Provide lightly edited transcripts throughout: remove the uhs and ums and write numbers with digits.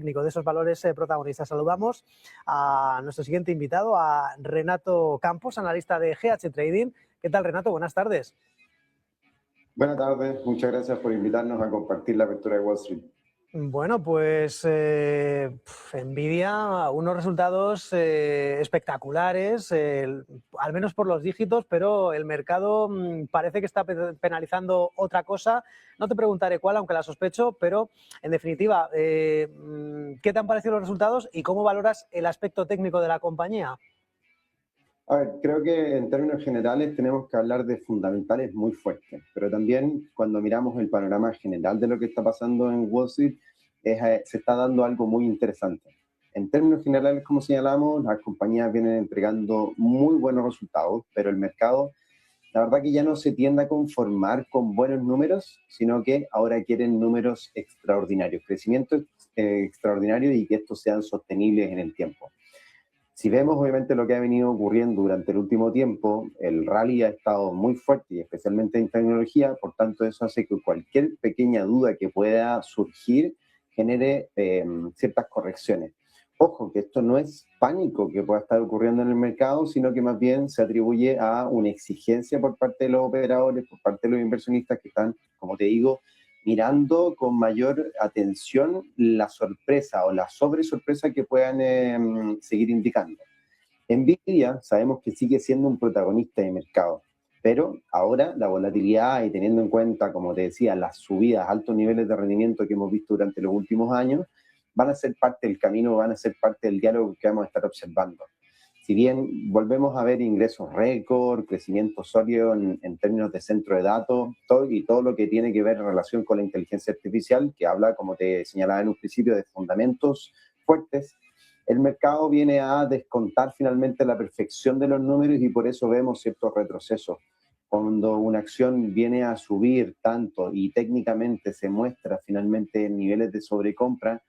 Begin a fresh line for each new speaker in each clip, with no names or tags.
técnico de esos valores protagonistas. Saludamos a nuestro siguiente invitado, a Renato Campos, analista de GH Trading. ¿Qué tal, Renato? Buenas tardes.
Buenas tardes, muchas gracias por invitarnos a compartir la apertura de Wall Street.
Bueno, pues Nvidia, unos resultados espectaculares, al menos por los dígitos, pero el mercado parece que está penalizando otra cosa. No te preguntaré cuál, aunque la sospecho, pero en definitiva, ¿qué te han parecido los resultados y cómo valoras el aspecto técnico de la compañía?
A ver, creo que en términos generales tenemos que hablar de fundamentales muy fuertes, pero también cuando miramos el panorama general de lo que está pasando en Wall Street, se está dando algo muy interesante. En términos generales, como señalamos, las compañías vienen entregando muy buenos resultados, pero el mercado, la verdad que ya no se tiende a conformar con buenos números, sino que ahora quieren números extraordinarios, crecimiento extraordinario y que estos sean sostenibles en el tiempo. Si vemos obviamente lo que ha venido ocurriendo durante el último tiempo, el rally ha estado muy fuerte y especialmente en tecnología, por tanto eso hace que cualquier pequeña duda que pueda surgir genere ciertas correcciones. Ojo, que esto no es pánico que pueda estar ocurriendo en el mercado, sino que más bien se atribuye a una exigencia por parte de los operadores, por parte de los inversionistas que están, como te digo, mirando con mayor atención la sorpresa o la sobresorpresa que puedan seguir indicando. Nvidia sabemos que sigue siendo un protagonista de mercado, pero ahora la volatilidad y teniendo en cuenta, como te decía, las subidas, altos niveles de rendimiento que hemos visto durante los últimos años, van a ser parte del camino, van a ser parte del diálogo que vamos a estar observando. Si bien volvemos a ver ingresos récord, crecimiento sólido en términos de centro de datos, todo lo que tiene que ver en relación con la inteligencia artificial, que habla, como te señalaba en un principio, de fundamentos fuertes, el mercado viene a descontar finalmente la perfección de los números y por eso vemos ciertos retrocesos. Cuando una acción viene a subir tanto y técnicamente se muestra finalmente en niveles de sobrecompra,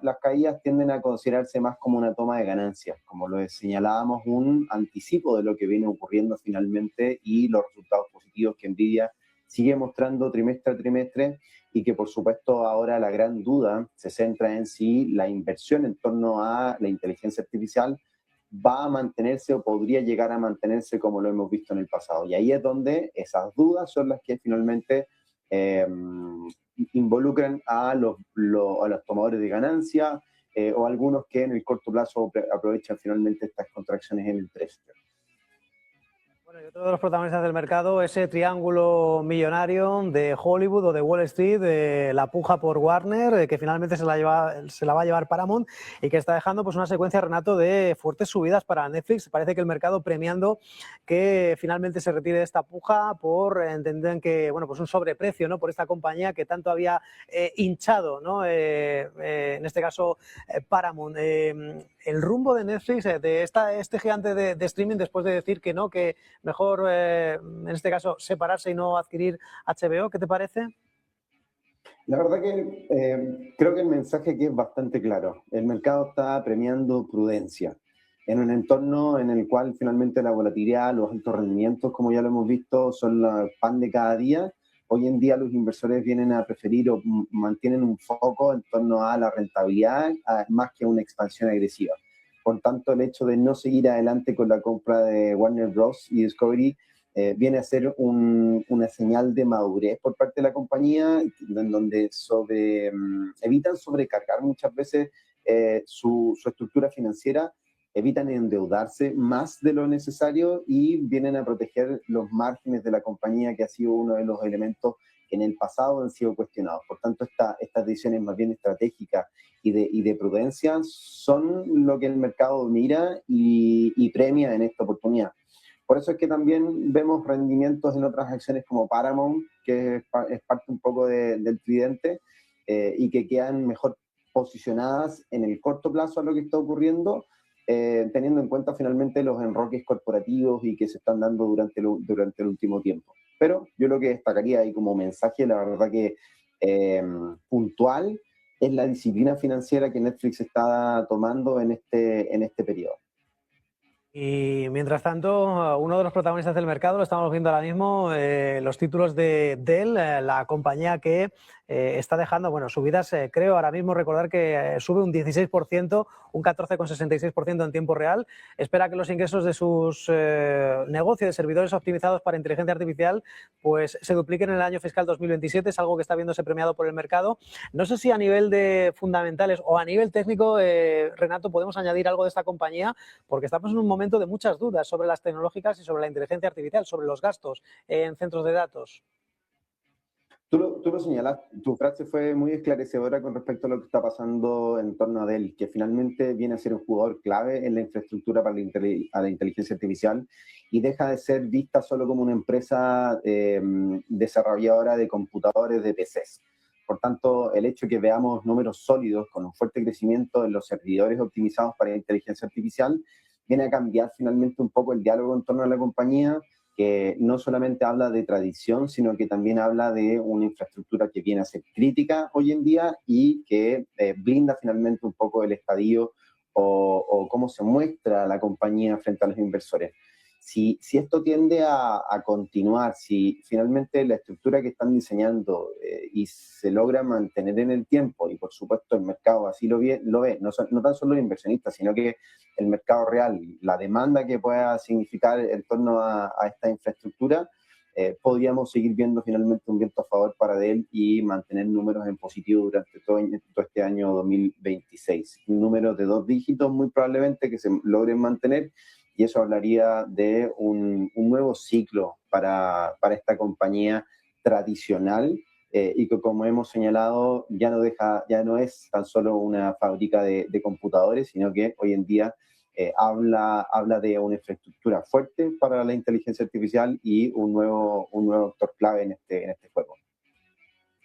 las caídas tienden a considerarse más como una toma de ganancias, como lo señalábamos, un anticipo de lo que viene ocurriendo finalmente y los resultados positivos que Nvidia sigue mostrando trimestre a trimestre y que por supuesto ahora la gran duda se centra en si la inversión en torno a la inteligencia artificial va a mantenerse o podría llegar a mantenerse como lo hemos visto en el pasado. Y ahí es donde esas dudas son las que finalmente involucran a los tomadores de ganancia o algunos que en el corto plazo aprovechan finalmente estas contracciones en el precio.
Bueno, y otro de los protagonistas del mercado, ese triángulo millonario de Hollywood o de Wall Street, la puja por Warner, que finalmente se la va a llevar Paramount y que está dejando pues una secuencia, Renato, de fuertes subidas para Netflix. Parece que el mercado premiando que finalmente se retire de esta puja por entender que, bueno, pues un sobreprecio, ¿no?, por esta compañía que tanto había hinchado, ¿no?, en este caso Paramount. El rumbo de Netflix, de este gigante de streaming, después de decir que no, que mejor, en este caso, separarse y no adquirir HBO, ¿qué te parece?
La verdad que creo que el mensaje aquí es bastante claro. El mercado está premiando prudencia en un entorno en el cual finalmente la volatilidad, los altos rendimientos, como ya lo hemos visto, son el pan de cada día. Hoy en día los inversores vienen a preferir o mantienen un foco en torno a la rentabilidad más que una expansión agresiva. Por tanto, el hecho de no seguir adelante con la compra de Warner Bros. Y Discovery viene a ser una señal de madurez por parte de la compañía, en donde evitan sobrecargar muchas veces su estructura financiera, evitan endeudarse más de lo necesario y vienen a proteger los márgenes de la compañía, que ha sido uno de los elementos que en el pasado han sido cuestionados. Por tanto, estas decisiones más bien estratégicas y de prudencia son lo que el mercado mira y premia en esta oportunidad. Por eso es que también vemos rendimientos en otras acciones como Paramount, que es parte un poco del tridente, y que quedan mejor posicionadas en el corto plazo a lo que está ocurriendo, teniendo en cuenta finalmente los enroques corporativos y que se están dando durante el último tiempo. Pero yo lo que destacaría ahí como mensaje, la verdad que puntual, es la disciplina financiera que Netflix está tomando en este periodo.
Y mientras tanto, uno de los protagonistas del mercado, lo estamos viendo ahora mismo, los títulos de Dell, la compañía que está dejando, bueno, subidas, creo ahora mismo recordar que sube un 16%, un 14,66% en tiempo real. Espera que los ingresos de sus negocios de servidores optimizados para inteligencia artificial pues se dupliquen en el año fiscal 2027, es algo que está viéndose premiado por el mercado. No sé si a nivel de fundamentales o a nivel técnico, Renato, podemos añadir algo de esta compañía, porque estamos en un momento de muchas dudas sobre las tecnológicas y sobre la inteligencia artificial, sobre los gastos en centros de datos.
Tú lo señalas, tu frase fue muy esclarecedora con respecto a lo que está pasando en torno a Dell, que finalmente viene a ser un jugador clave en la infraestructura para la inteligencia artificial y deja de ser vista solo como una empresa desarrolladora de computadores, de PCs. Por tanto, el hecho de que veamos números sólidos con un fuerte crecimiento en los servidores optimizados para la inteligencia artificial viene a cambiar finalmente un poco el diálogo en torno a la compañía, que no solamente habla de tradición, sino que también habla de una infraestructura que viene a ser crítica hoy en día y que blinda finalmente un poco el estadio o cómo se muestra la compañía frente a los inversores. Si esto tiende a continuar, si finalmente la estructura que están diseñando y se logra mantener en el tiempo, y por supuesto el mercado así lo ve, no tan solo los inversionistas, sino que el mercado real, la demanda que pueda significar en torno a esta infraestructura, podríamos seguir viendo finalmente un viento a favor para Dell y mantener números en positivo durante todo este año 2026. Números de 2 dígitos muy probablemente que se logren mantener, y eso hablaría de un nuevo ciclo para esta compañía tradicional y que, como hemos señalado, ya no es tan solo una fábrica de computadores, sino que hoy en día habla de una infraestructura fuerte para la inteligencia artificial y un nuevo actor clave en este juego.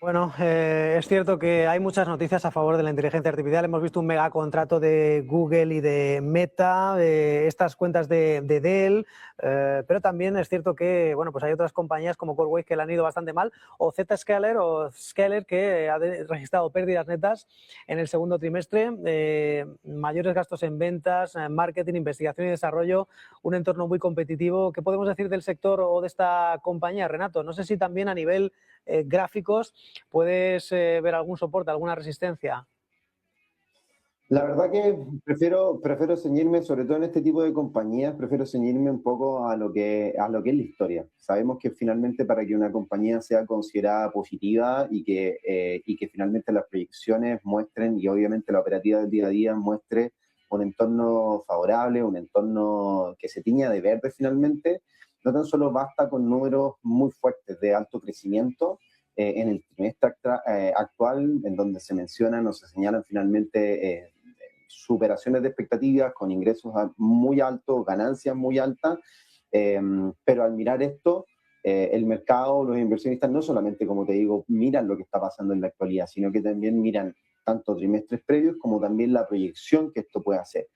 Bueno, es cierto que hay muchas noticias a favor de la inteligencia artificial. Hemos visto un megacontrato de Google y de Meta, estas cuentas de Dell, pero también es cierto que bueno, pues hay otras compañías como CoreWeave que le han ido bastante mal, o Zscaler que ha registrado pérdidas netas en el segundo trimestre, mayores gastos en ventas, marketing, investigación y desarrollo, un entorno muy competitivo. ¿Qué podemos decir del sector o de esta compañía, Renato? No sé si también a nivel gráficos ¿puedes ver algún soporte, alguna resistencia?
La verdad que prefiero ceñirme, sobre todo en este tipo de compañías, prefiero ceñirme un poco a lo que es la historia. Sabemos que finalmente para que una compañía sea considerada positiva y que finalmente las proyecciones muestren, y obviamente la operativa del día a día muestre un entorno favorable, un entorno que se tiña de verde finalmente, no tan solo basta con números muy fuertes de alto crecimiento, en el trimestre actual, en donde se mencionan o se señalan finalmente superaciones de expectativas con ingresos muy altos, ganancias muy altas, pero al mirar esto, el mercado, los inversionistas no solamente, como te digo, miran lo que está pasando en la actualidad, sino que también miran tanto trimestres previos como también la proyección que esto puede hacer.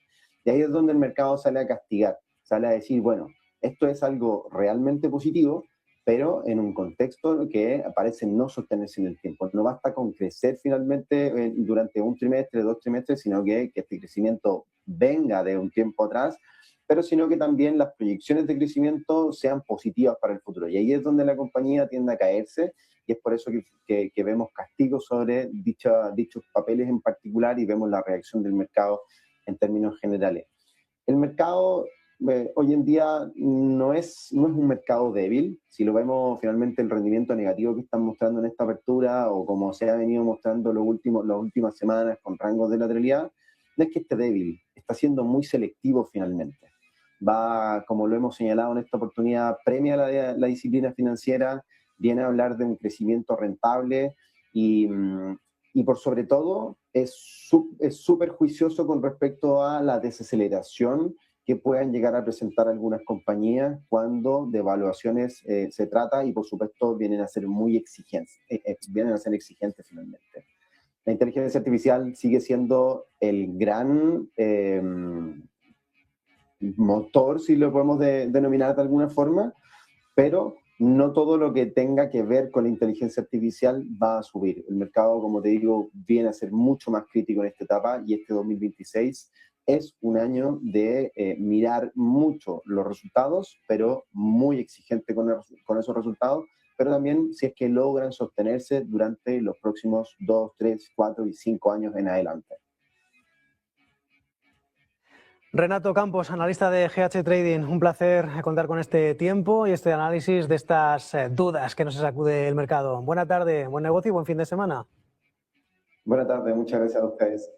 Y ahí es donde el mercado sale a castigar, sale a decir, bueno, esto es algo realmente positivo, pero en un contexto que parece no sostenerse en el tiempo. No basta con crecer finalmente durante un trimestre, 2 trimestres, sino que este crecimiento venga de un tiempo atrás, pero sino que también las proyecciones de crecimiento sean positivas para el futuro. Y ahí es donde la compañía tiende a caerse, y es por eso que vemos castigos sobre dichos papeles en particular y vemos la reacción del mercado en términos generales. El mercado hoy en día no es un mercado débil. Si lo vemos finalmente el rendimiento negativo que están mostrando en esta apertura o como se ha venido mostrando las últimas semanas con rangos de lateralidad, no es que esté débil, está siendo muy selectivo finalmente. Va, como lo hemos señalado en esta oportunidad, premia la disciplina financiera, viene a hablar de un crecimiento rentable y por sobre todo es súper juicioso con respecto a la desaceleración que puedan llegar a presentar algunas compañías cuando de evaluaciones se trata, y por supuesto vienen a ser muy exigentes, vienen a ser exigentes finalmente. La inteligencia artificial sigue siendo el gran motor, si lo podemos denominar de alguna forma, pero no todo lo que tenga que ver con la inteligencia artificial va a subir. El mercado, como te digo, viene a ser mucho más crítico en esta etapa, y este 2026 es un año de mirar mucho los resultados, pero muy exigente con esos resultados, pero también si es que logran sostenerse durante los próximos 2, 3, 4 y 5 años en adelante.
Renato Campos, analista de GH Trading, un placer contar con este tiempo y este análisis de estas dudas que nos sacude el mercado. Buena tarde, buen negocio y buen fin de semana.
Buenas tardes, muchas gracias a ustedes.